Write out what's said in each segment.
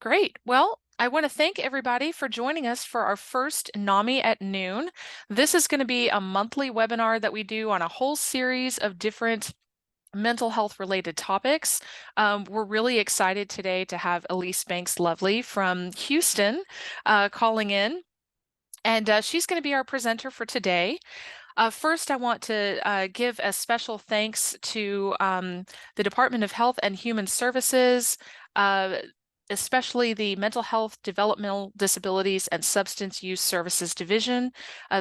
Great. Well, I want to thank everybody for joining us for our first NAMI at noon. This is going to be a monthly webinar that we do on a whole series of different mental health related topics. We're really excited today to have Elise Banks-Lovely from Houston calling in. And she's going to be our presenter for today. First, I want to give a special thanks to the Department of Health and Human Services, uh, especially the Mental Health, Developmental Disabilities, and Substance Use Services Division.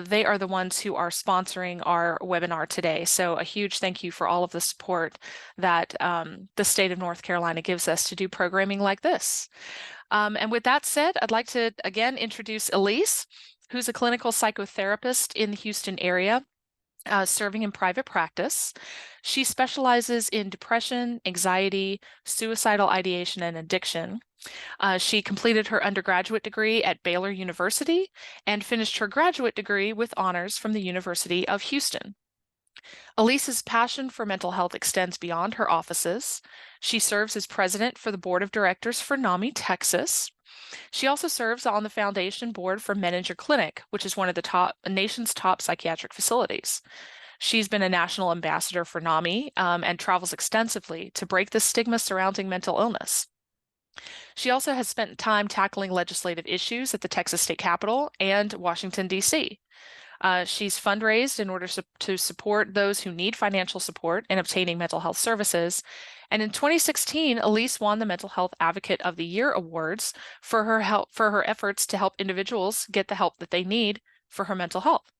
They are the ones who are sponsoring our webinar today. So a huge thank you for all of the support that the state of North Carolina gives us to do programming like this. And with that said, I'd like to again introduce Elise, who's a clinical psychotherapist in the Houston area, serving in private practice. She specializes in depression, anxiety, suicidal ideation, and addiction. She completed her undergraduate degree at Baylor University and finished her graduate degree with honors from the University of Houston. Elise's passion for mental health extends beyond her offices. She serves as president for the board of directors for NAMI Texas. She also serves on the foundation board for Menninger Clinic, which is one of the nation's top psychiatric facilities. She's been a national ambassador for NAMI and travels extensively to break the stigma surrounding mental illness. She also has spent time tackling legislative issues at the Texas State Capitol and Washington, D.C. She's fundraised in order to support those who need financial support in obtaining mental health services. And in 2016, Elise won the Mental Health Advocate of the Year awards for her efforts to help individuals get the help that they need for her mental health.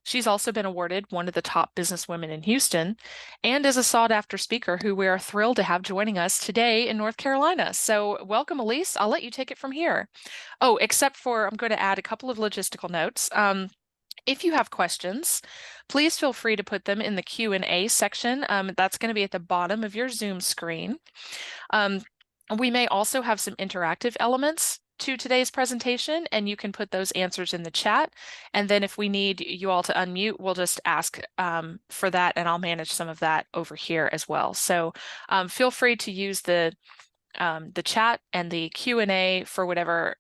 She's also been awarded one of the top businesswomen in Houston and is a sought-after speaker who we are thrilled to have joining us today in North Carolina. So welcome, Elise. I'll let you take it from here. Oh, except for I'm going to add a couple of logistical notes. If you have questions, please feel free to put them in the Q&A section. That's going to be at the bottom of your Zoom screen. We may also have some interactive elements to today's presentation, and you can put those answers in the chat. And then if we need you all to unmute, we'll just ask for that, and I'll manage some of that over here as well. So feel free to use the chat and the Q&A for whatever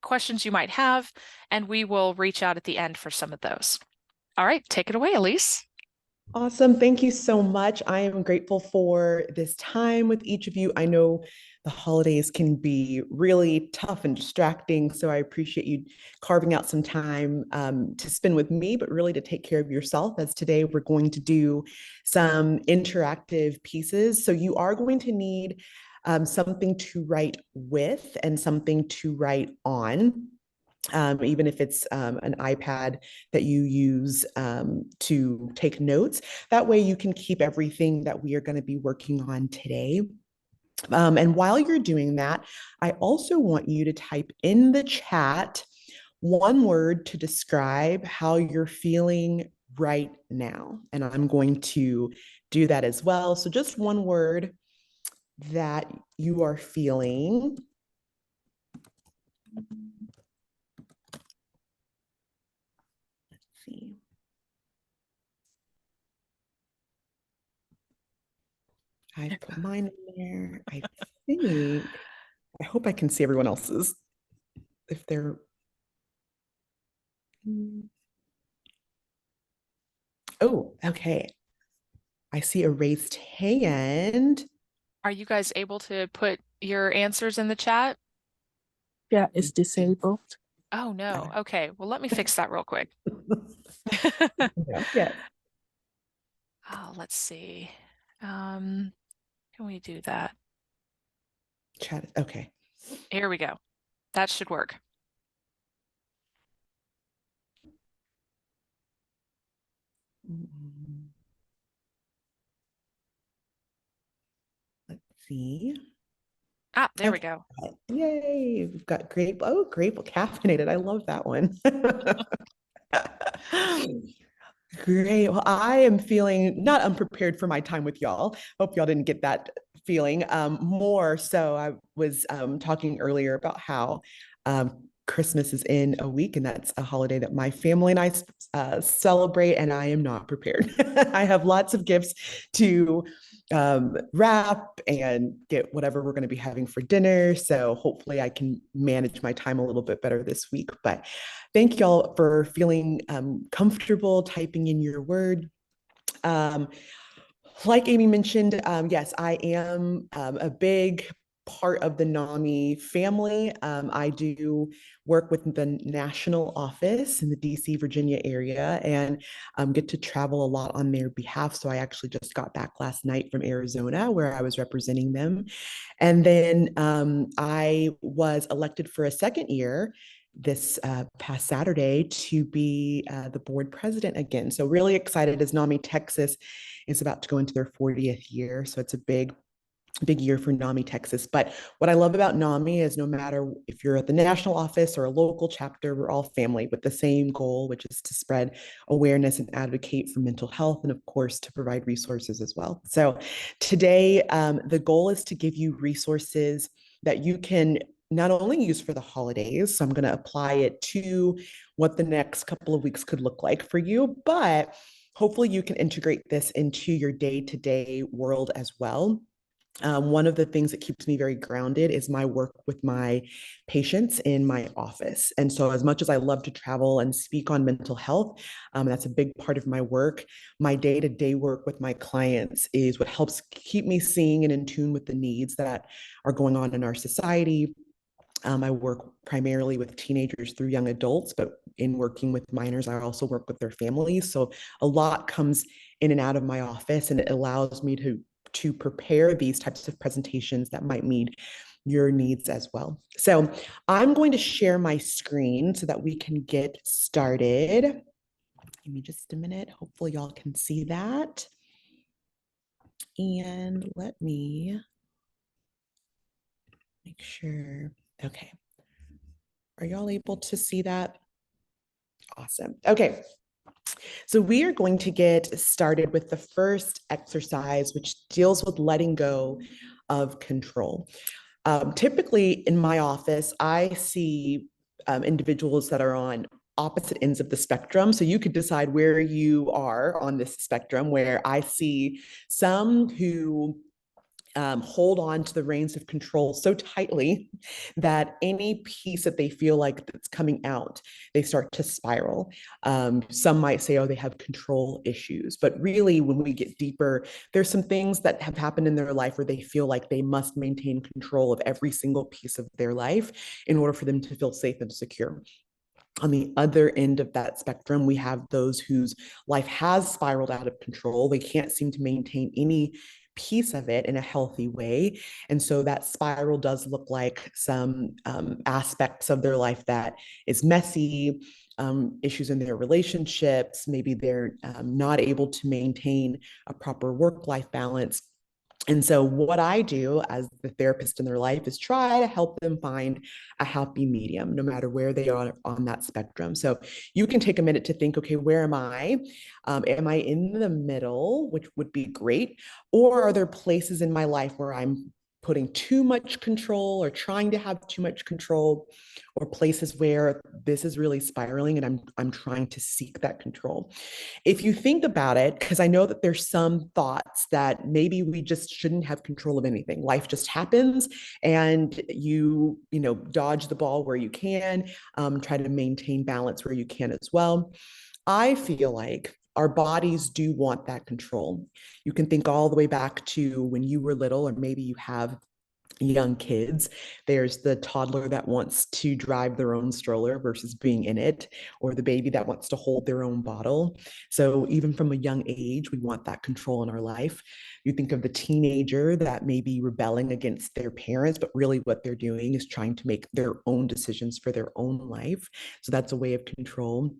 questions you might have, and we will reach out at the end for some of those. All right, take it away, Elise. Awesome. Thank you so much. I am grateful for this time with each of you. I know the holidays can be really tough and distracting, so I appreciate you carving out some time to spend with me, but really to take care of yourself, as today we're going to do some interactive pieces. So you are going to need something to write with and something to write on. Even if it's an iPad that you use to take notes. That way you can keep everything that we are going to be working on today. And while you're doing that, I also want you to type in the chat one word to describe how you're feeling right now. And I'm going to do that as well. So just one word that you are feeling. Let's see. I put mine in there. I hope I can see everyone else's. If they're, oh, okay. I see a raised hand. Are you guys able to put your answers in the chat? Yeah, it's disabled. Oh, no. Okay. Well, let me fix that real quick. Yeah. Oh, let's see. Can we do that? Chat. Okay. Here we go. That should work. Let's see. Ah, there we go. Yay. We've got grateful caffeinated. I love that one. Great. Well, I am feeling not unprepared for my time with y'all. Hope y'all didn't get that feeling. More so, I was talking earlier about how Christmas is in a week, and that's a holiday that my family and I celebrate, and I am not prepared. I have lots of gifts to wrap and get whatever we're going to be having for dinner. So hopefully I can manage my time a little bit better this week. But thank y'all for feeling comfortable typing in your word. Like Amy mentioned, yes, I am a big part of the NAMI family. I do work with the national office in the DC, Virginia area, and get to travel a lot on their behalf. So I actually just got back last night from Arizona, where I was representing them. And then I was elected for a second year this past Saturday to be the board president again. So really excited as NAMI Texas is about to go into their 40th year. So it's a big year for NAMI Texas. But what I love about NAMI is no matter if you're at the national office or a local chapter, we're all family with the same goal, which is to spread awareness and advocate for mental health, and of course, to provide resources as well. So today, the goal is to give you resources that you can not only use for the holidays, so I'm going to apply it to what the next couple of weeks could look like for you, but hopefully you can integrate this into your day-to-day world as well. One of the things that keeps me very grounded is my work with my patients in my office. And so, as much as I love to travel and speak on mental health, that's a big part of my work. My day to day work with my clients is what helps keep me seeing and in tune with the needs that are going on in our society. I work primarily with teenagers through young adults, but in working with minors, I also work with their families. So a lot comes in and out of my office, and it allows me to prepare these types of presentations that might meet your needs as well. So I'm going to share my screen so that we can get started. Give me just a minute. Hopefully y'all can see that. And let me make sure. Okay. Are y'all able to see that? Awesome. Okay. So we are going to get started with the first exercise, which deals with letting go of control. Typically in my office, I see individuals that are on opposite ends of the spectrum. So you could decide where you are on this spectrum, where I see some who hold on to the reins of control so tightly that any piece that they feel like that's coming out, they start to spiral. Some might say, oh, they have control issues. But really, when we get deeper, there's some things that have happened in their life where they feel like they must maintain control of every single piece of their life in order for them to feel safe and secure. On the other end of that spectrum, we have those whose life has spiraled out of control. They can't seem to maintain any piece of it in a healthy way. And so that spiral does look like some aspects of their life that is messy, issues in their relationships. Maybe they're not able to maintain a proper work-life balance. And so, what I do as the therapist in their life is try to help them find a happy medium, no matter where they are on that spectrum. So, you can take a minute to think, okay, where am I? Am I in the middle, which would be great? Or are there places in my life where I'm putting too much control or trying to have too much control, or places where this is really spiraling and I'm trying to seek that control? If you think about it, because I know that there's some thoughts that maybe we just shouldn't have control of anything. Life just happens, and you dodge the ball where you can, try to maintain balance where you can as well. I feel like our bodies do want that control. You can think all the way back to when you were little, or maybe you have young kids. There's the toddler that wants to drive their own stroller versus being in it, or the baby that wants to hold their own bottle. So even from a young age, we want that control in our life. You think of the teenager that may be rebelling against their parents, but really what they're doing is trying to make their own decisions for their own life. So that's a way of control.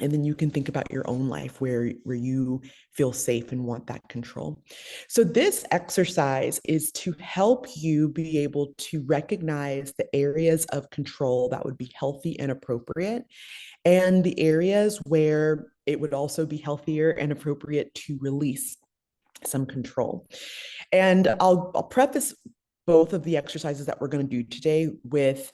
And then you can think about your own life where you feel safe and want that control. So this exercise is to help you be able to recognize the areas of control that would be healthy and appropriate, and the areas where it would also be healthier and appropriate to release some control. And I'll preface both of the exercises that we're going to do today with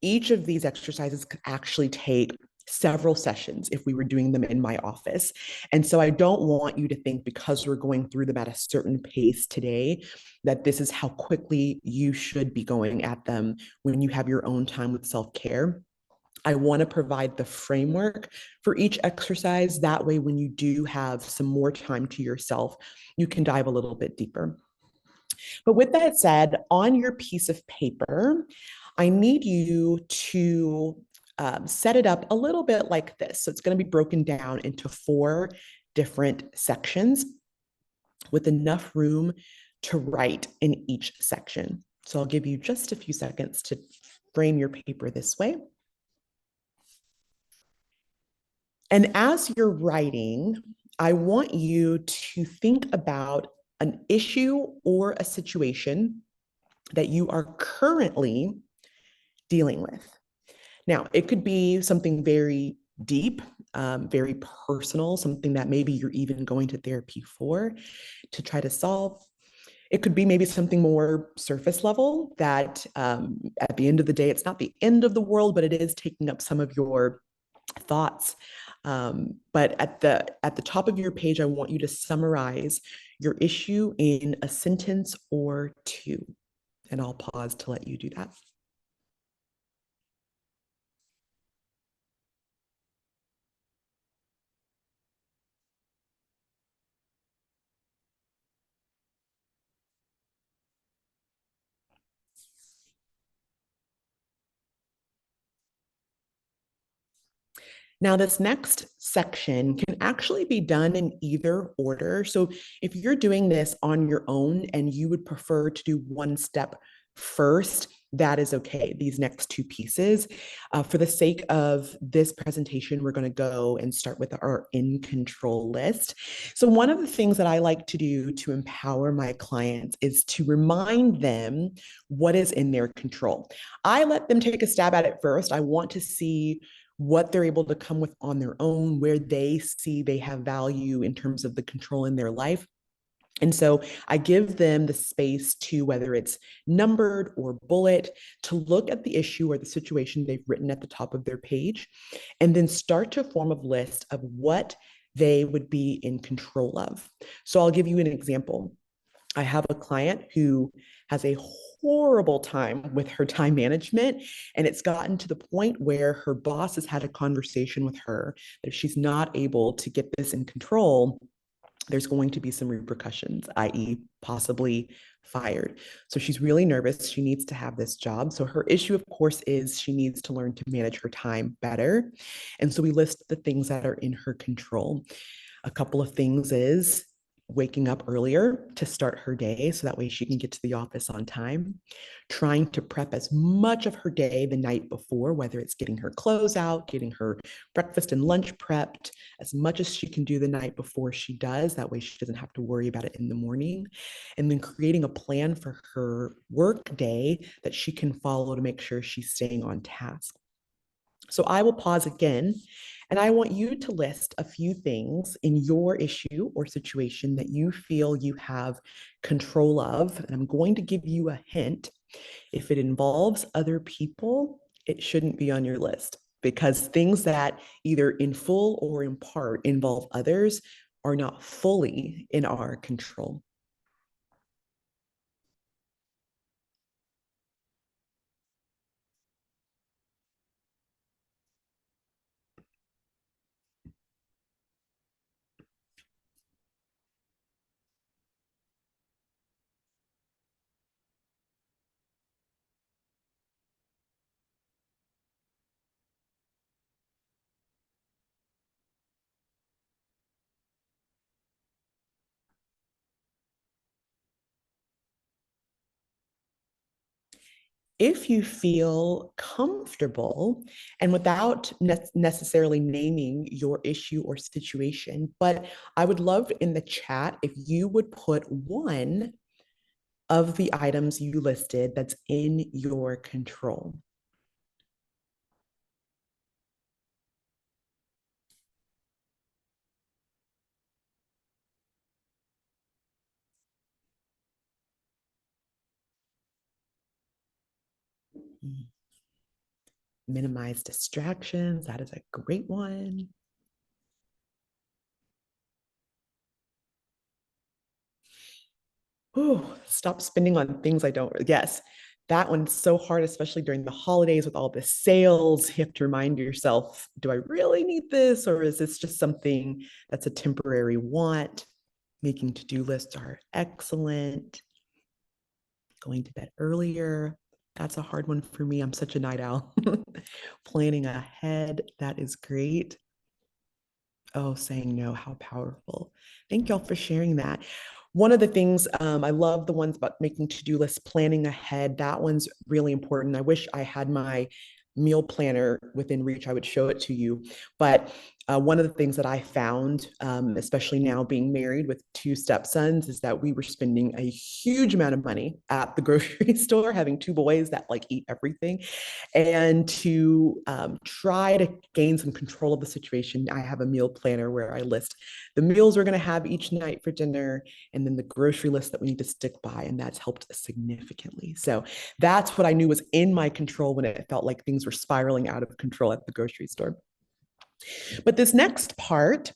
Each of these exercises could actually take several sessions if we were doing them in my office. And so I don't want you to think because we're going through them at a certain pace today, that this is how quickly you should be going at them when you have your own time with self-care. I want to provide the framework for each exercise. That way, when you do have some more time to yourself, you can dive a little bit deeper. But with that said, on your piece of paper, I need you to set it up a little bit like this. So it's going to be broken down into 4 different sections with enough room to write in each section. So I'll give you just a few seconds to frame your paper this way. And as you're writing, I want you to think about an issue or a situation that you are currently dealing with. Now, it could be something very deep, very personal, something that maybe you're even going to therapy for to try to solve. It could be maybe something more surface level that at the end of the day, it's not the end of the world, but it is taking up some of your thoughts. But at the top of your page, I want you to summarize your issue in a sentence or 2. And I'll pause to let you do that. Now, this next section can actually be done in either order. So if you're doing this on your own and you would prefer to do one step first, that is okay, these next 2 pieces. For the sake of this presentation, we're going to go and start with our in control list. So one of the things that I like to do to empower my clients is to remind them what is in their control. I let them take a stab at it first. I want to see what they're able to come with on their own, where they see they have value in terms of the control in their life. And so I give them the space to, whether it's numbered or bullet, to look at the issue or the situation they've written at the top of their page, and then start to form a list of what they would be in control of. So I'll give you an example. I have a client who has a horrible time with her time management. And it's gotten to the point where her boss has had a conversation with her that if she's not able to get this in control, there's going to be some repercussions, i.e., possibly fired. So she's really nervous. She needs to have this job. So her issue, of course, is she needs to learn to manage her time better. And so we list the things that are in her control. A couple of things is waking up earlier to start her day so that way she can get to the office on time, trying to prep as much of her day the night before, whether it's getting her clothes out, getting her breakfast and lunch prepped, as much as she can do the night before she does. That way she doesn't have to worry about it in the morning. And then creating a plan for her work day that she can follow to make sure she's staying on task. So I will pause again, and I want you to list a few things in your issue or situation that you feel you have control of. And I'm going to give you a hint. If it involves other people, it shouldn't be on your list, because things that either in full or in part involve others are not fully in our control. If you feel comfortable and without necessarily naming your issue or situation, but I would love in the chat if you would put one of the items you listed that's in your control. Minimize distractions. That is a great one. Ooh, stop spending on things I don't. Yes, that one's so hard, especially during the holidays with all the sales. You have to remind yourself, do I really need this? Or is this just something that's a temporary want? Making to-do lists are excellent. Going to bed earlier. That's a hard one for me. I'm such a night owl. Planning ahead. That is great. Oh, saying no, how powerful. Thank y'all for sharing that. One of the things I love the ones about making to-do lists, planning ahead. That one's really important. I wish I had my meal planner within reach. I would show it to you. But one of the things that I found, especially now being married with two stepsons, is that we were spending a huge amount of money at the grocery store, having two boys that like eat everything. And to try to gain some control of the situation, I have a meal planner where I list the meals we're going to have each night for dinner and then the grocery list that we need to stick by. And that's helped significantly. So that's what I knew was in my control when it felt like things were spiraling out of control at the grocery store. But this next part,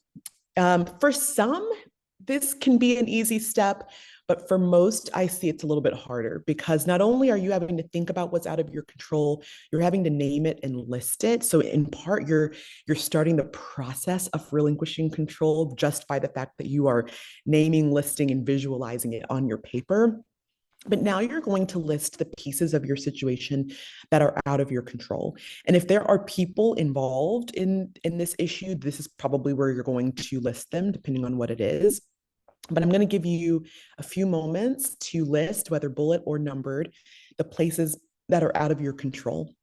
for some, this can be an easy step, but for most, I see it's a little bit harder because not only are you having to think about what's out of your control, you're having to name it and list it. So in part, you're starting the process of relinquishing control just by the fact that you are naming, listing, and visualizing it on your paper. But now you're going to list the pieces of your situation that are out of your control. And if there are people involved in this issue, this is probably where you're going to list them, depending on what it is. But I'm going to give you a few moments to list, whether bullet or numbered, the places that are out of your control.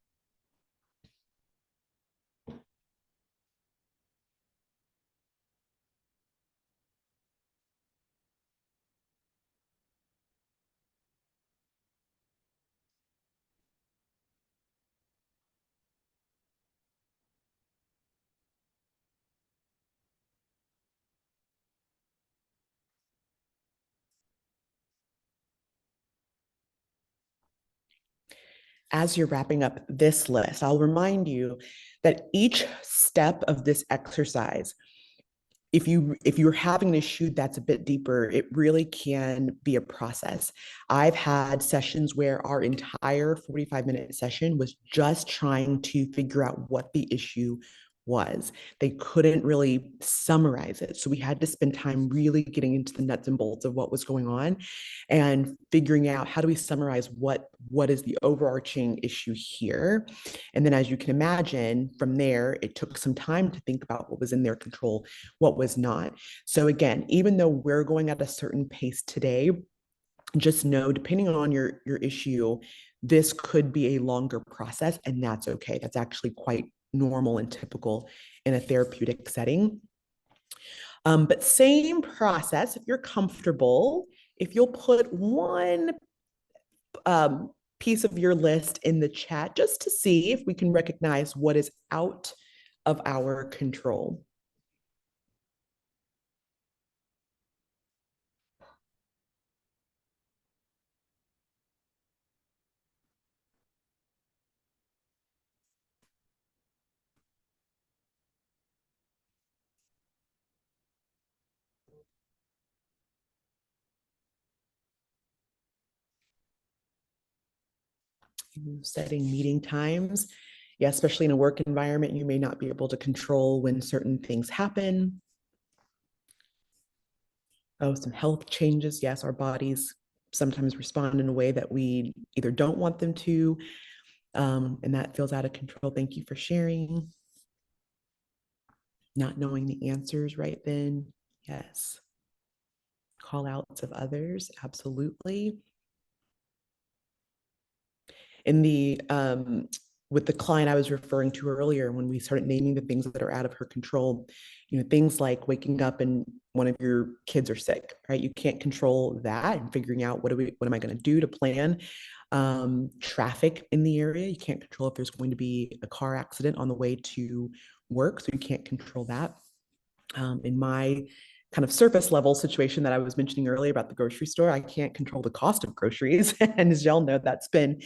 As you're wrapping up this list, I'll remind you that each step of this exercise, if you're having an issue that's a bit deeper, it really can be a process. I've had sessions where our entire 45-minute session was just trying to figure out what the issue was. They couldn't really summarize it. So we had to spend time really getting into the nuts and bolts of what was going on and figuring out how do we summarize what is the overarching issue here. And then as you can imagine, from there, it took some time to think about what was in their control, what was not. So again, even though we're going at a certain pace today, just know, depending on your issue, this could be a longer process, and that's okay. That's actually quite normal and typical in a therapeutic setting. But same process, if you're comfortable, if you'll put one piece of your list in the chat just to see if we can recognize what is out of our control. Setting meeting times. Yeah, especially in a work environment, you may not be able to control when certain things happen. Oh, some health changes. Yes, our bodies sometimes respond in a way that we either don't want them to, and that feels out of control. Thank you for sharing. Not knowing the answers right then. Yes. Call outs of others. Absolutely. In the with the client I was referring to earlier, when we started naming the things that are out of her control, things like waking up and one of your kids are sick, right? You can't control that, and figuring out what am I going to do to plan. Traffic in the area, you can't control if there's going to be a car accident on the way to work, so you can't control that. In my kind of surface level situation that I was mentioning earlier about the grocery store, I can't control the cost of groceries. And as y'all know, that's been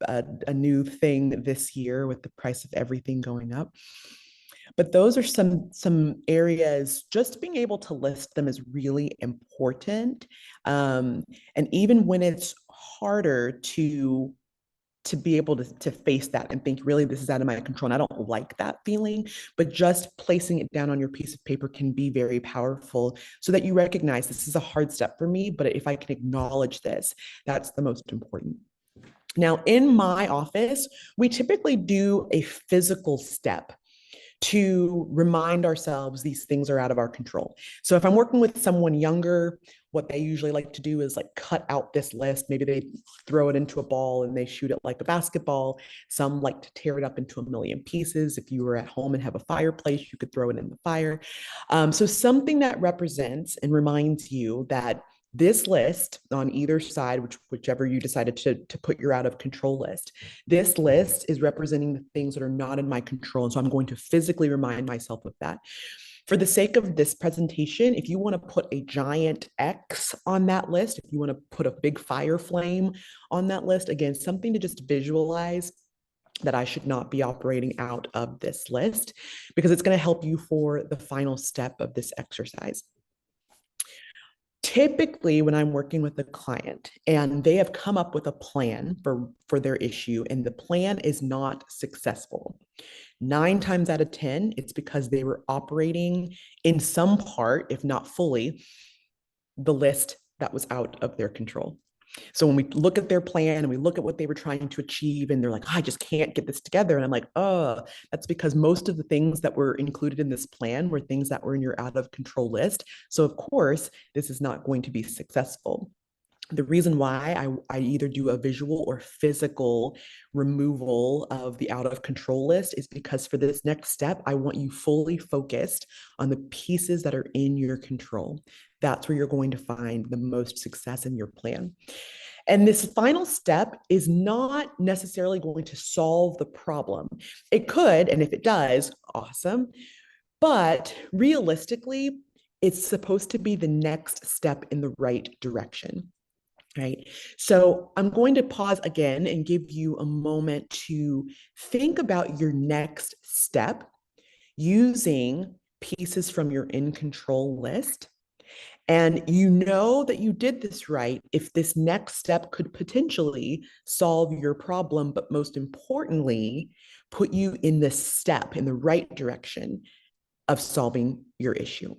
a new thing this year with the price of everything going up. But those are some areas. Just being able to list them is really important. And even when it's harder to be able to face that and think, really, this is out of my control, and I don't like that feeling, but just placing it down on your piece of paper can be very powerful, so that you recognize, this is a hard step for me, but if I can acknowledge this, that's the most important. Now, in my office, we typically do a physical step to remind ourselves these things are out of our control. So if I'm working with someone younger, what they usually like to do is like cut out this list. Maybe they throw it into a ball and they shoot it like a basketball. Some like to tear it up into a million pieces. If you were at home and have a fireplace, you could throw it in the fire. So something that represents and reminds you that this list on either side, whichever you decided to put your out of control list, this list is representing the things that are not in my control. And so I'm going to physically remind myself of that. For the sake of this presentation, if you want to put a giant X on that list, if you want to put a big fire flame on that list, again, something to just visualize that I should not be operating out of this list, because it's going to help you for the final step of this exercise. Typically, when I'm working with a client and they have come up with a plan for their issue and the plan is not successful, 9 times out of 10, it's because they were operating in some part, if not fully, the list that was out of their control. So when we look at their plan and we look at what they were trying to achieve, and they're like, I just can't get this together. And I'm like, oh, that's because most of the things that were included in this plan were things that were in your out of control list. So of course, this is not going to be successful. The reason why I either do a visual or physical removal of the out of control list is because for this next step, I want you fully focused on the pieces that are in your control. That's where you're going to find the most success in your plan. And this final step is not necessarily going to solve the problem. It could, and if it does, awesome. But realistically, it's supposed to be the next step in the right direction. Right. So I'm going to pause again and give you a moment to think about your next step using pieces from your in control list. And you know that you did this right if this next step could potentially solve your problem, but most importantly, put you in the step in the right direction of solving your issue.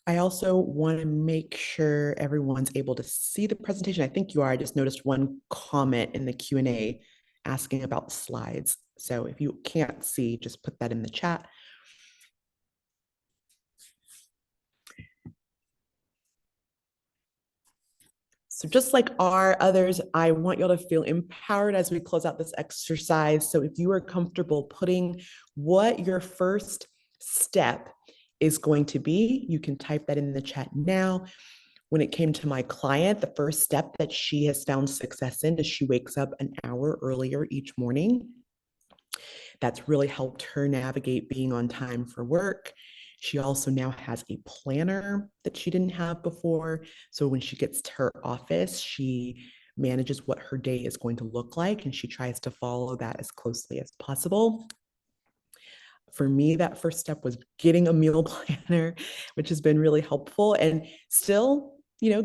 I also want to make sure everyone's able to see the presentation. I think you are. I just noticed one comment in the Q&A asking about slides. So if you can't see, just put that in the chat. So just like our others, I want y'all to feel empowered as we close out this exercise. So if you are comfortable putting what your first step is going to be, you can type that in the chat now. When it came to my client, the first step that she has found success in is she wakes up an hour earlier each morning. That's really helped her navigate being on time for work. She also now has a planner that she didn't have before. So when she gets to her office, she manages what her day is going to look like, and she tries to follow that as closely as possible. For me, that first step was getting a meal planner, which has been really helpful. And still,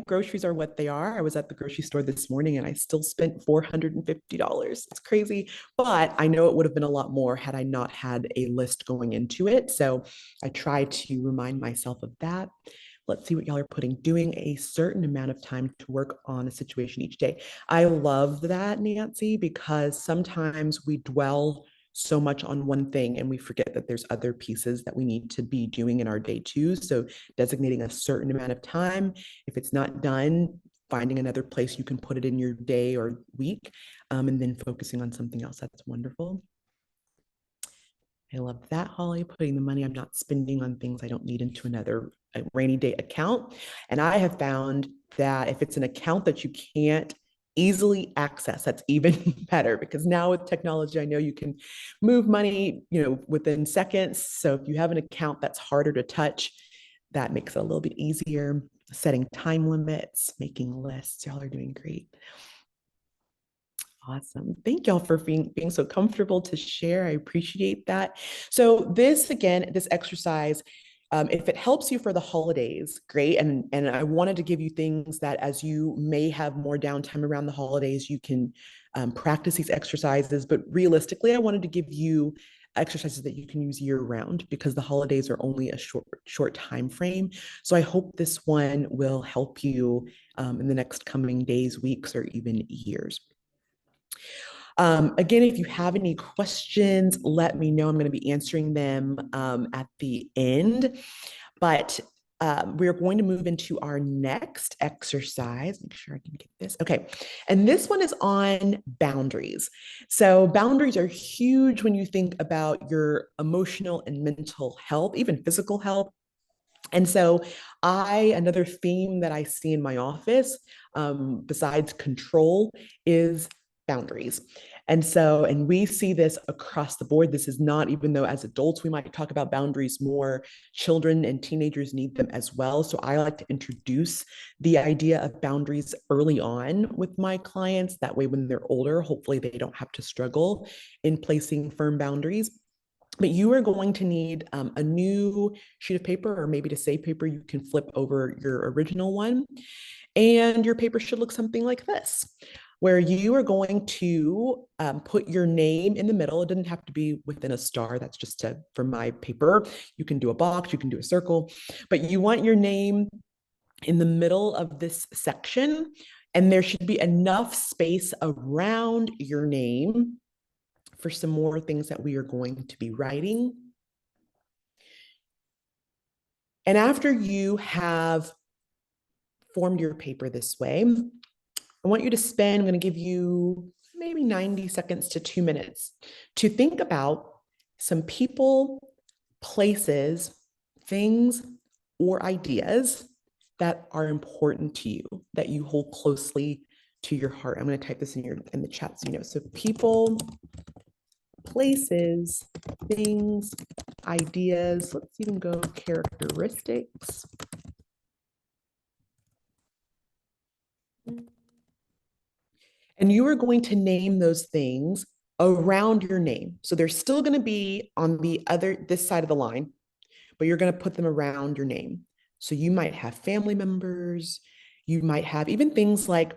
groceries are what they are. I was at the grocery store this morning and I still spent $450. It's crazy, but I know it would have been a lot more had I not had a list going into it. So I try to remind myself of that. Let's see what y'all are putting. Doing a certain amount of time to work on a situation each day. I love that, Nancy, because sometimes we dwell so much on one thing and we forget that there's other pieces that we need to be doing in our day too. So designating a certain amount of time. If it's not done, finding another place you can put it in your day or week, and then focusing on something else. That's wonderful. I love that, Holly, putting the money I'm not spending on things I don't need into another rainy day account. And I have found that if it's an account that you can't easily access, that's even better, because now with technology, I know you can move money, within seconds. So if you have an account that's harder to touch, that makes it a little bit easier. Setting time limits, making lists. Y'all are doing great. Awesome. Thank y'all for being so comfortable to share. I appreciate that. So this, again, this exercise, if it helps you for the holidays, great. And I wanted to give you things that as you may have more downtime around the holidays, you can practice these exercises. But realistically, I wanted to give you exercises that you can use year round because the holidays are only a short time frame. So I hope this one will help you in the next coming days, weeks, or even years. Again, if you have any questions, let me know. I'm going to be answering them at the end. But we're going to move into our next exercise. Make sure I can get this. Okay. And this one is on boundaries. So boundaries are huge when you think about your emotional and mental health, even physical health. And so another theme that I see in my office, besides control, is boundaries. And we see this across the board. This is not, even though as adults, we might talk about boundaries more, children and teenagers need them as well. So I like to introduce the idea of boundaries early on with my clients. That way, when they're older, hopefully they don't have to struggle in placing firm boundaries. But you are going to need a new sheet of paper, or maybe to save paper, you can flip over your original one. And your paper should look something like this, where you are going to put your name in the middle. It doesn't have to be within a star. That's just for my paper. You can do a box, you can do a circle, but you want your name in the middle of this section. And there should be enough space around your name for some more things that we are going to be writing. And after you have formed your paper this way, I want you to spend, I'm going to give you maybe 90 seconds to 2 minutes to think about some people, places, things, or ideas that are important to you, that you hold closely to your heart. I'm going to type this in the chat so you know. So people, places, things, ideas, let's even go characteristics. And you are going to name those things around your name. So they're still going to be on this side of the line, but you're going to put them around your name. So you might have family members, you might have even things like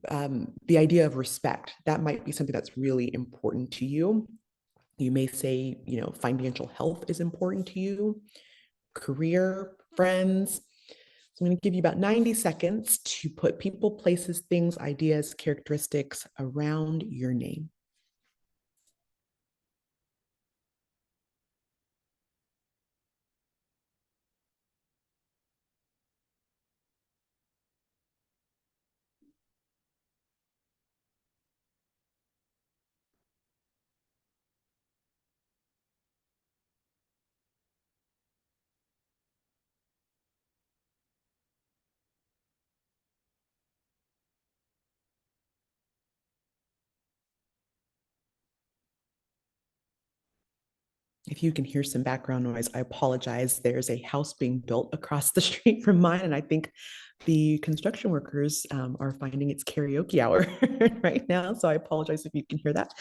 the idea of respect. That might be something that's really important to you. You may say, financial health is important to you, career, friends. So I'm going to give you about 90 seconds to put people, places, things, ideas, characteristics around your name. If you can hear some background noise, I apologize. There's a house being built across the street from mine, and I think the construction workers are finding it's karaoke hour right now. So I apologize if you can hear that.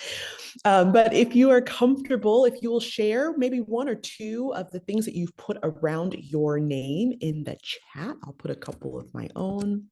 But if you are comfortable, if you will share maybe one or two of the things that you've put around your name in the chat, I'll put a couple of my own.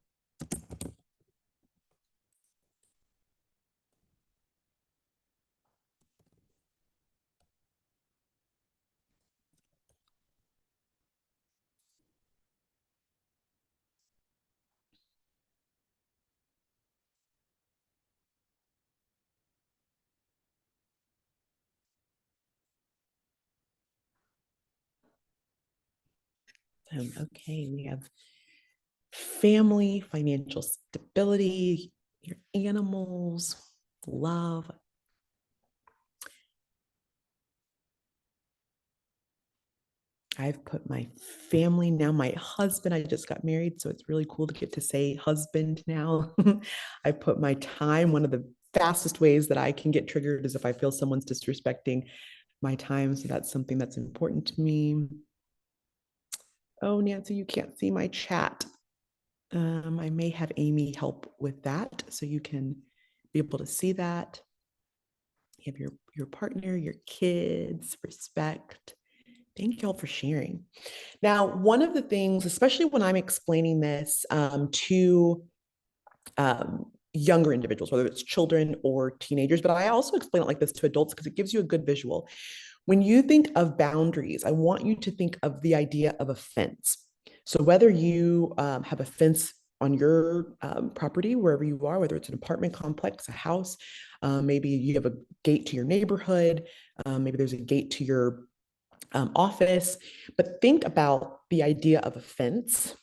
Okay, we have family, financial stability, your animals, love. I've put my family now, my husband. I just got married, so it's really cool to get to say husband now. I put my time. One of the fastest ways that I can get triggered is if I feel someone's disrespecting my time. So that's something that's important to me. Oh, Nancy, you can't see my chat. I may have Amy help with that so you can be able to see that. You have your partner, your kids, respect. Thank you all for sharing. Now, one of the things, especially when I'm explaining this to younger individuals, whether it's children or teenagers, but I also explain it like this to adults because it gives you a good visual. When you think of boundaries, I want you to think of the idea of a fence. So whether you have a fence on your property, wherever you are, whether it's an apartment complex, a house, maybe you have a gate to your neighborhood, maybe there's a gate to your office, but think about the idea of a fence.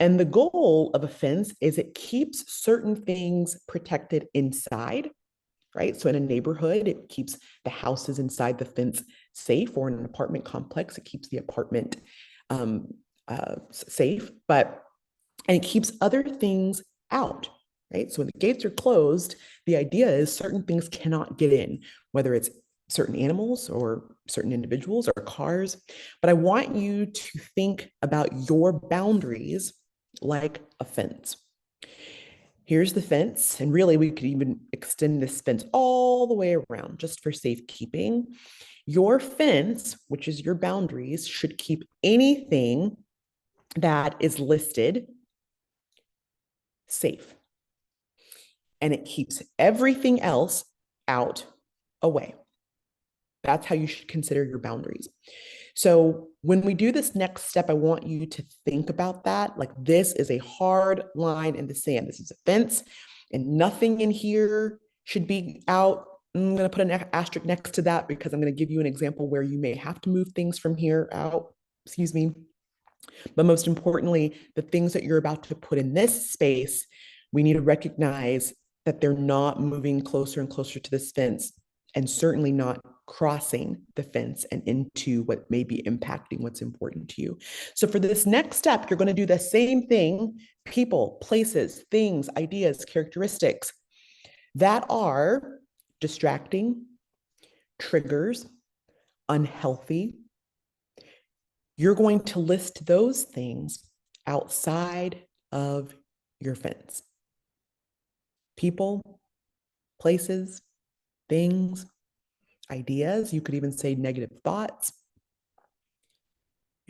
And the goal of a fence is it keeps certain things protected inside, right? So in a neighborhood, it keeps the houses inside the fence safe, or in an apartment complex, it keeps the apartment safe, and it keeps other things out, right? So when the gates are closed, the idea is certain things cannot get in, whether it's certain animals or certain individuals or cars. But I want you to think about your boundaries like a fence. Here's the fence, and really we could even extend this fence all the way around just for safekeeping. Your fence, which is your boundaries, should keep anything that is listed safe. And it keeps everything else out, away. That's how you should consider your boundaries. So when we do this next step, I want you to think about that. Like, this is a hard line in the sand. This is a fence, and nothing in here should be out. I'm going to put an asterisk next to that because I'm going to give you an example where you may have to move things from here out. Excuse me. But most importantly, the things that you're about to put in this space, we need to recognize that they're not moving closer and closer to this fence, and certainly not crossing the fence and into what may be impacting what's important to you. So for this next step, you're going to do the same thing: people, places, things, ideas, characteristics that are distracting, triggers, unhealthy. You're going to list those things outside of your fence. People, places, things, ideas. You could even say negative thoughts.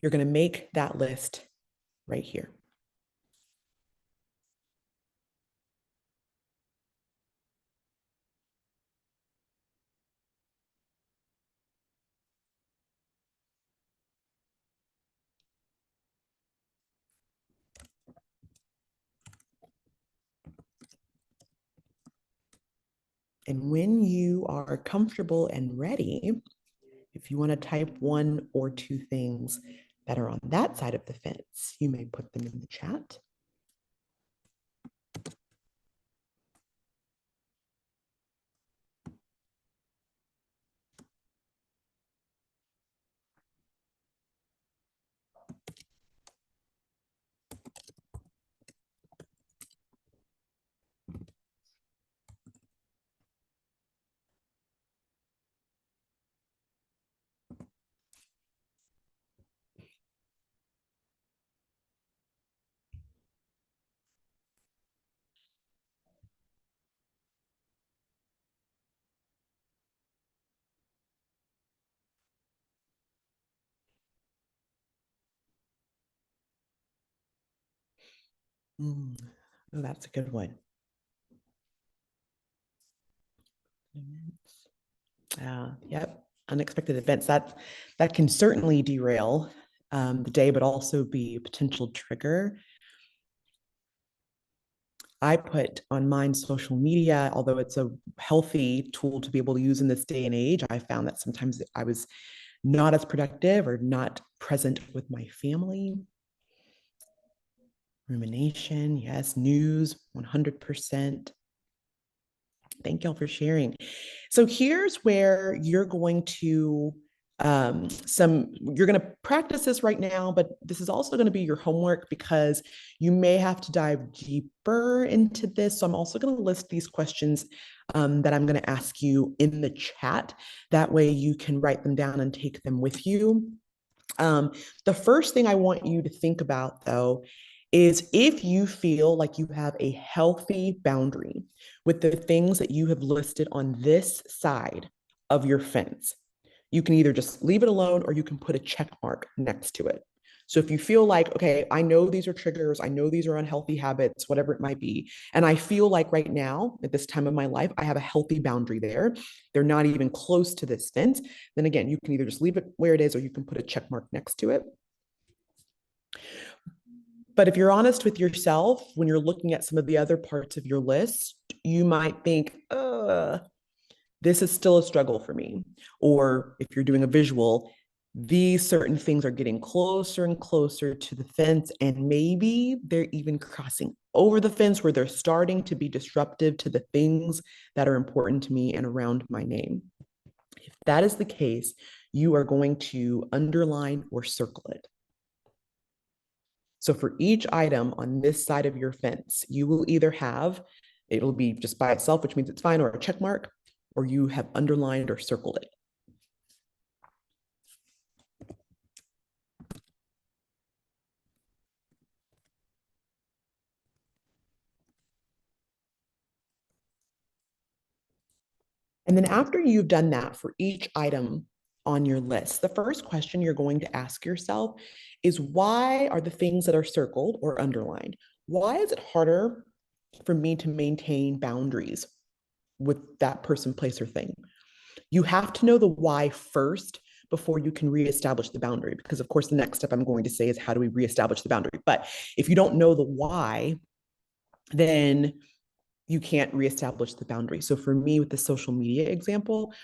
You're going to make that list right here. And when you are comfortable and ready, if you want to type one or two things that are on that side of the fence, you may put them in the chat. Oh, that's a good one. Yep, unexpected events that can certainly derail the day, but also be a potential trigger. I put on mine social media, although it's a healthy tool to be able to use in this day and age, I found that sometimes I was not as productive or not present with my family. Rumination, yes. News, 100%. Thank y'all for sharing. So here's where you're going to you're going to practice this right now, but this is also going to be your homework because you may have to dive deeper into this. So I'm also going to list these questions that I'm going to ask you in the chat. That way you can write them down and take them with you. The first thing I want you to think about, though, is if you feel like you have a healthy boundary with the things that you have listed on this side of your fence, you can either just leave it alone or you can put a check mark next to it. So if you feel like, okay, I know these are triggers, I know these are unhealthy habits, whatever it might be, and I feel like right now, at this time of my life, I have a healthy boundary there, they're not even close to this fence, then again, you can either just leave it where it is or you can put a check mark next to it. But if you're honest with yourself, when you're looking at some of the other parts of your list, you might think, this is still a struggle for me. Or if you're doing a visual, these certain things are getting closer and closer to the fence, and maybe they're even crossing over the fence where they're starting to be disruptive to the things that are important to me and around my name. If that is the case, you are going to underline or circle it. So for each item on this side of your fence, you will either have, it'll be just by itself, which means it's fine, or a check mark, or you have underlined or circled it. And then after you've done that for each item on your list, the first question you're going to ask yourself is, why are the things that are circled or underlined, why is it harder for me to maintain boundaries with that person, place, or thing? You have to know the why first before you can reestablish the boundary, because of course the next step I'm going to say is, how do we reestablish the boundary? But if you don't know the why, then you can't reestablish the boundary. So for me, with the social media example,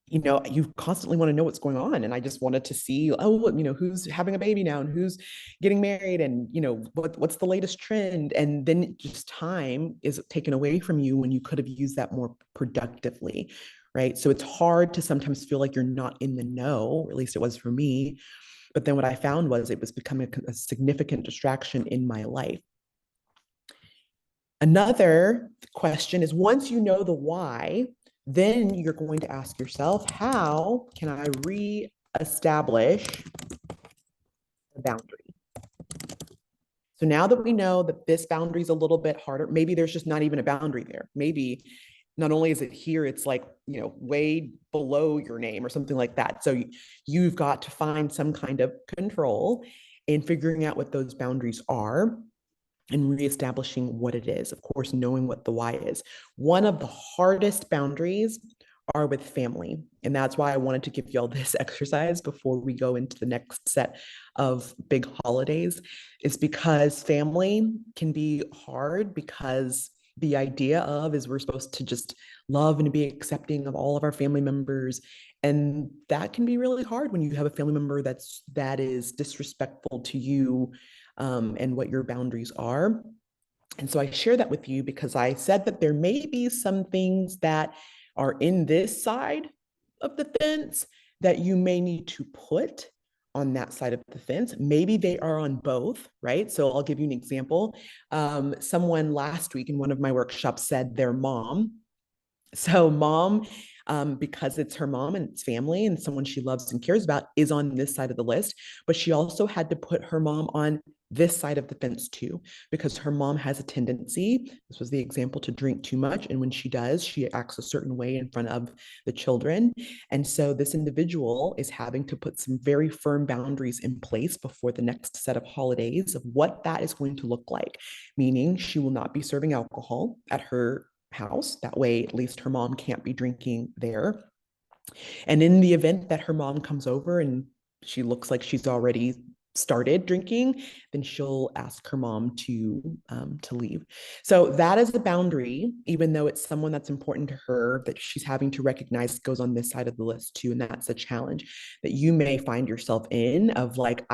you constantly want to know what's going on. And I just wanted to see, who's having a baby now and who's getting married, and, what's the latest trend. And then just time is taken away from you when you could have used that more productively, right? So it's hard to sometimes feel like you're not in the know, or at least it was for me. But then what I found was it was becoming a significant distraction in my life. Another question is, once you know the why, then you're going to ask yourself, how can I reestablish the boundary? So now that we know that this boundary is a little bit harder, maybe there's just not even a boundary there. Maybe not only is it here, it's like, way below your name or something like that. So you've got to find some kind of control in figuring out what those boundaries are and reestablishing what it is. Of course, knowing what the why is. One of the hardest boundaries are with family. And that's why I wanted to give y'all this exercise before we go into the next set of big holidays, is because family can be hard, because the idea of is we're supposed to just love and be accepting of all of our family members. And that can be really hard when you have a family member that is disrespectful to you, and what your boundaries are. And so I share that with you because I said that there may be some things that are in this side of the fence that you may need to put on that side of the fence. Maybe they are on both, right? So I'll give you an example. Someone last week in one of my workshops said their mom. So mom, because it's her mom and it's family and someone she loves and cares about, is on this side of the list. But she also had to put her mom on this side of the fence too, because her mom has a tendency, this was the example, to drink too much. And when she does, she acts a certain way in front of the children. And so this individual is having to put some very firm boundaries in place before the next set of holidays of what that is going to look like. Meaning she will not be serving alcohol at her house. That way, at least her mom can't be drinking there. And in the event that her mom comes over and she looks like she's already started drinking, then she'll ask her mom to leave. So that is a boundary, even though it's someone that's important to her that she's having to recognize goes on this side of the list too. And that's a challenge that you may find yourself in of like,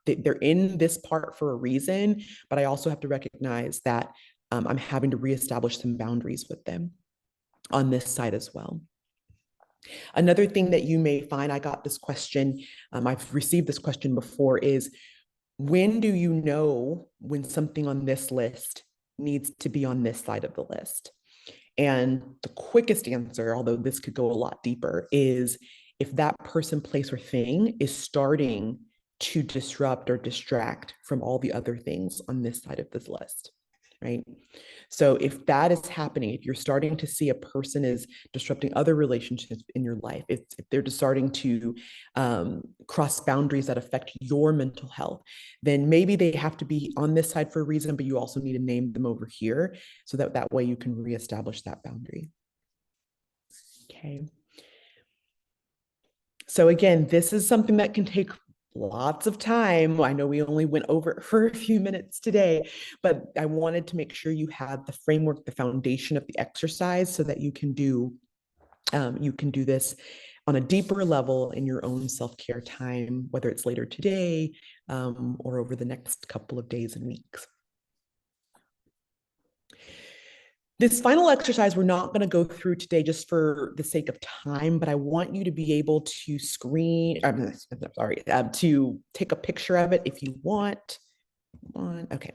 they're in this part for a reason, but I also have to recognize that I'm having to reestablish some boundaries with them on this side as well. Another thing that you may find, I got this question, I've received this question before, is when do you know when something on this list needs to be on this side of the list? And the quickest answer, although this could go a lot deeper, is if that person, place, or thing is starting to disrupt or distract from all the other things on this side of this list, right? So if that is happening, if you're starting to see a person is disrupting other relationships in your life, if they're just starting to cross boundaries that affect your mental health, then maybe they have to be on this side for a reason, but you also need to name them over here so that that way you can reestablish that boundary. Okay. So again, this is something that can take lots of time. I know we only went over it for a few minutes today, but I wanted to make sure you had the framework, the foundation of the exercise so that you can do this on a deeper level in your own self-care time, whether it's later today or over the next couple of days and weeks. This final exercise, we're not going to go through today just for the sake of time, but I want you to be able to to take a picture of it if you want. Okay.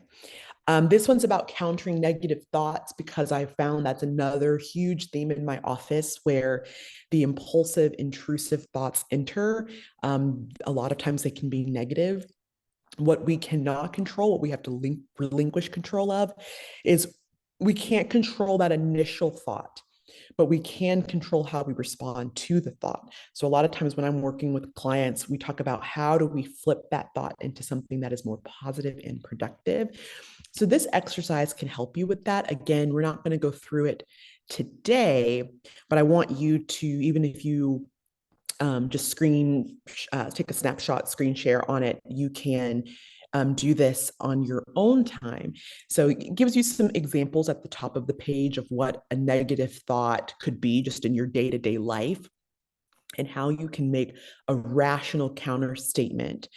This one's about countering negative thoughts because I found that's another huge theme in my office where the impulsive, intrusive thoughts enter. A lot of times they can be negative. What we cannot control, what we have to relinquish control of, is we can't control that initial thought, but we can control how we respond to the thought. So a lot of times when I'm working with clients, we talk about how do we flip that thought into something that is more positive and productive. So this exercise can help you with that. Again, we're not going to go through it today, but I want you to, even if you just take a snapshot, screen share on it, you can do this on your own time. So it gives you some examples at the top of the page of what a negative thought could be just in your day-to-day life and how you can make a rational counter statement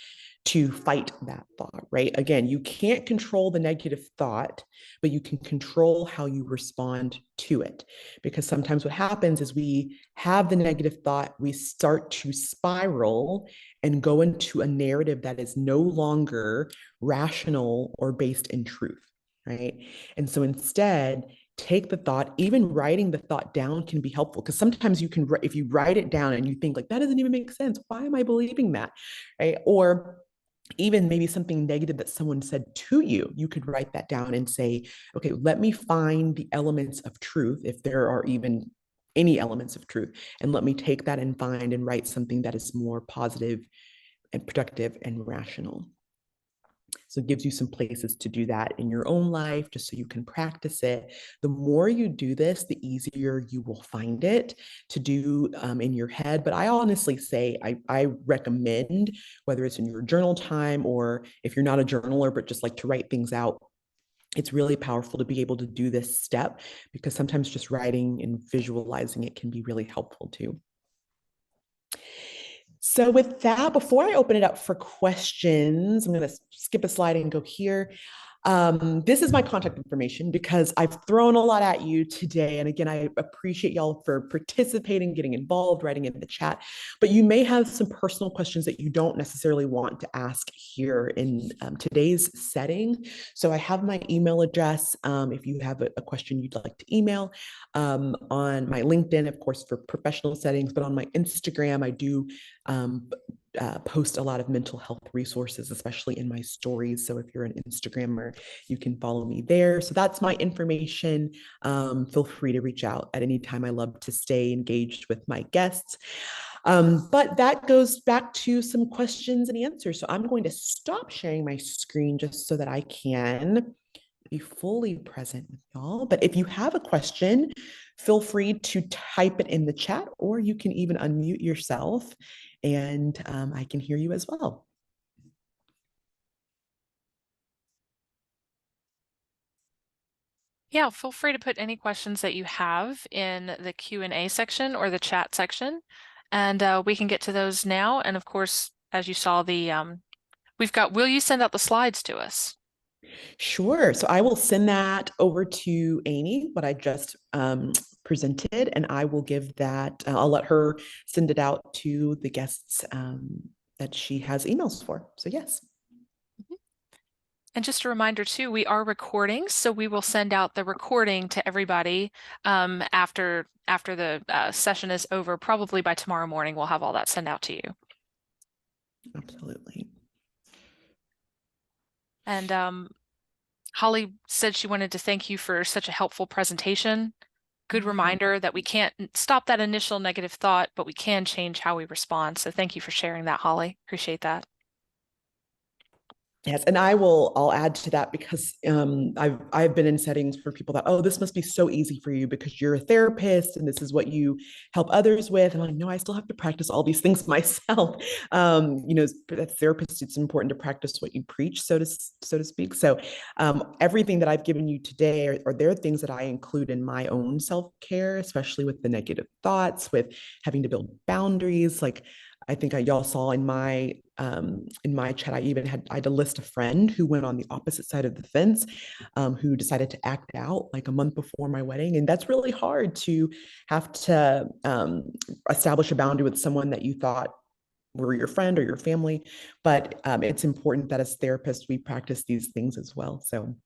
to fight that thought, right? Again, you can't control the negative thought, but you can control how you respond to it. Because sometimes what happens is we have the negative thought, we start to spiral and go into a narrative that is no longer rational or based in truth, right? And so instead, take the thought, even writing the thought down can be helpful because sometimes you can, if you write it down and you think like, that doesn't even make sense. Why am I believing that? Right? Or even maybe something negative that someone said to you, you could write that down and say, okay, let me find the elements of truth, if there are even any elements of truth, and let me take that and find and write something that is more positive and productive and rational. So it gives you some places to do that in your own life, just so you can practice it. The more you do this, the easier you will find it to do in your head. But I honestly say, I recommend, whether it's in your journal time or if you're not a journaler, but just like to write things out, it's really powerful to be able to do this step because sometimes just writing and visualizing it can be really helpful too. So with that, before I open it up for questions, I'm going to skip a slide and go here. This is my contact information because I've thrown a lot at you today. And again, I appreciate y'all for participating, getting involved, writing in the chat. But you may have some personal questions that you don't necessarily want to ask here in today's setting. So I have my email address if you have a question you'd like to email. On my LinkedIn, of course, for professional settings, but on my Instagram, I do post a lot of mental health resources, especially in my stories. So if you're an Instagrammer, you can follow me there. So that's my information. Feel free to reach out at any time. I love to stay engaged with my guests. But that goes back to some questions and answers. So I'm going to stop sharing my screen just so that I can be fully present with y'all. But if you have a question, feel free to type it in the chat, or you can even unmute yourself and I can hear you as well. Yeah, feel free to put any questions that you have in the Q&A section or the chat section, and we can get to those now. And of course, as you saw, will you send out the slides to us? Sure. So I will send that over to Amy, what I just presented, and I will give that, I'll let her send it out to the guests that she has emails for. So yes. Mhm. And just a reminder too, we are recording, so we will send out the recording to everybody after the session is over. Probably by tomorrow morning, we'll have all that sent out to you. Absolutely. And Holly said she wanted to thank you for such a helpful presentation. Good reminder that we can't stop that initial negative thought, but we can change how we respond. So thank you for sharing that, Holly. Appreciate that. Yes, and I'll add to that because I've been in settings for people that, oh, this must be so easy for you because you're a therapist and this is what you help others with. And I'm like, no, I still have to practice all these things myself. As a therapist, it's important to practice what you preach, so to speak. So everything that I've given you today are there things that I include in my own self-care, especially with the negative thoughts, with having to build boundaries. Like I think y'all saw in my chat, I had to list a friend who went on the opposite side of the fence, who decided to act out like a month before my wedding, and that's really hard to have to establish a boundary with someone that you thought were your friend or your family. But it's important that as therapists we practice these things as well. So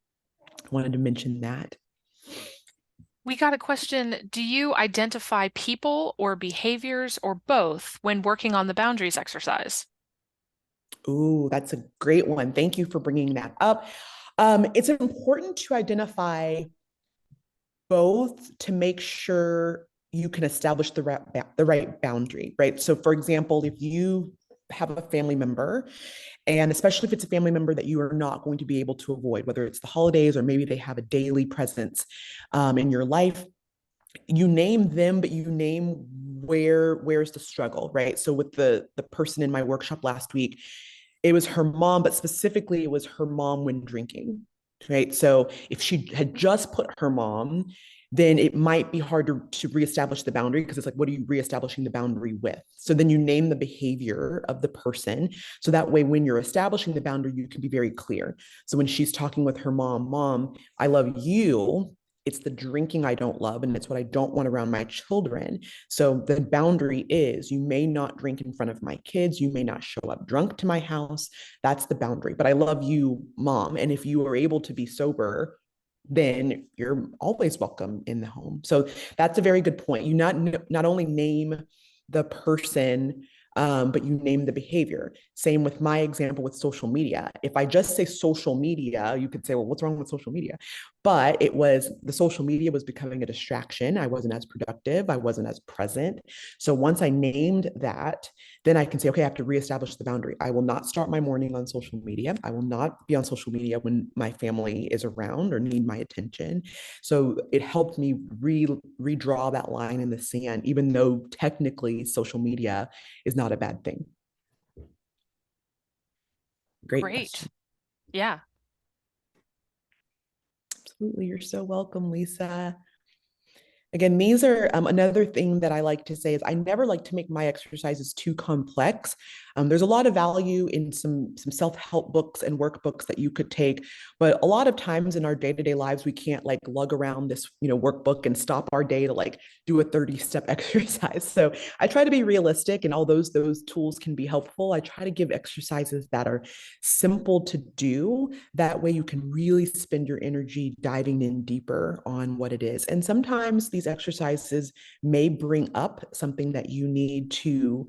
I wanted to mention that. We got a question. Do you identify people or behaviors or both when working on the boundaries exercise? Ooh, that's a great one. Thank you for bringing that up. It's important to identify both to make sure you can establish the right boundary, right? So, for example, if you have a family member, and especially if it's a family member that you are not going to be able to avoid, whether it's the holidays or maybe they have a daily presence in your life, you name them, but you name where's the struggle, right? So with the person in my workshop last week, it was her mom, but specifically it was her mom when drinking, right? So if she had just put her mom, then it might be hard to reestablish the boundary because it's like, what are you reestablishing the boundary with? So then you name the behavior of the person. So that way, when you're establishing the boundary, you can be very clear. So when she's talking with her mom, I love you. It's the drinking I don't love, and it's what I don't want around my children. So the boundary is you may not drink in front of my kids. You may not show up drunk to my house. That's the boundary. But I love you, mom. And if you are able to be sober, then you're always welcome in the home. So that's a very good point. You not only name the person, but you name the behavior. Same with my example with social media. If I just say social media, you could say, well, what's wrong with social media? But the social media was becoming a distraction. I wasn't as productive. I wasn't as present. So once I named that, then I can say, okay, I have to reestablish the boundary. I will not start my morning on social media. I will not be on social media when my family is around or need my attention. So it helped me redraw that line in the sand, even though technically social media is not a bad thing. Great Great. question. Yeah. Absolutely. You're so welcome, Lisa. Again, these are another thing that I like to say is I never like to make my exercises too complex. There's a lot of value in some self-help books and workbooks that you could take, but a lot of times in our day-to-day lives, we can't like lug around this, workbook and stop our day to like do a 30-step exercise. So I try to be realistic, and all those tools can be helpful. I try to give exercises that are simple to do. That way you can really spend your energy diving in deeper on what it is. And sometimes these exercises may bring up something that you need to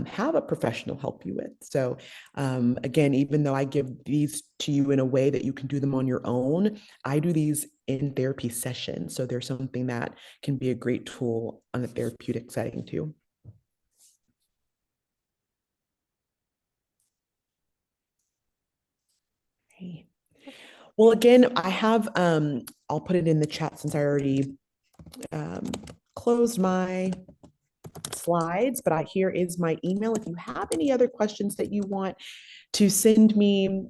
have a professional help you with. So again, even though I give these to you in a way that you can do them on your own, I do these in therapy sessions. So there's something that can be a great tool on a therapeutic setting too. Okay. Well, again, I have, I'll put it in the chat since I already closed my slides, but here is my email. If you have any other questions that you want to send me,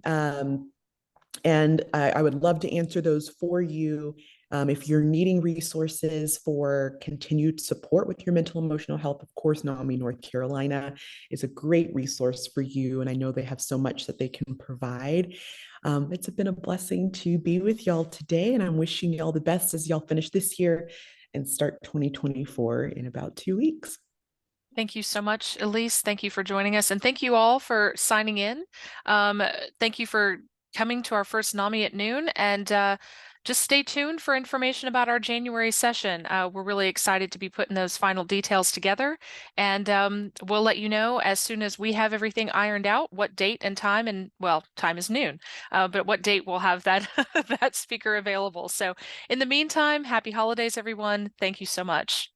and I would love to answer those for you. If you're needing resources for continued support with your mental emotional health, of course, NAMI North Carolina is a great resource for you. And I know they have so much that they can provide. It's been a blessing to be with y'all today. And I'm wishing y'all the best as y'all finish this year and start 2024 in about 2 weeks. Thank you so much, Elise. Thank you for joining us. And thank you all for signing in. Um, Thank you for coming to our first NAMI at noon. And just stay tuned for information about our January session. We're really excited to be putting those final details together. And we'll let you know as soon as we have everything ironed out, what date and time, and well, time is noon, but what date we'll have that, that speaker available. So in the meantime, happy holidays, everyone. Thank you so much.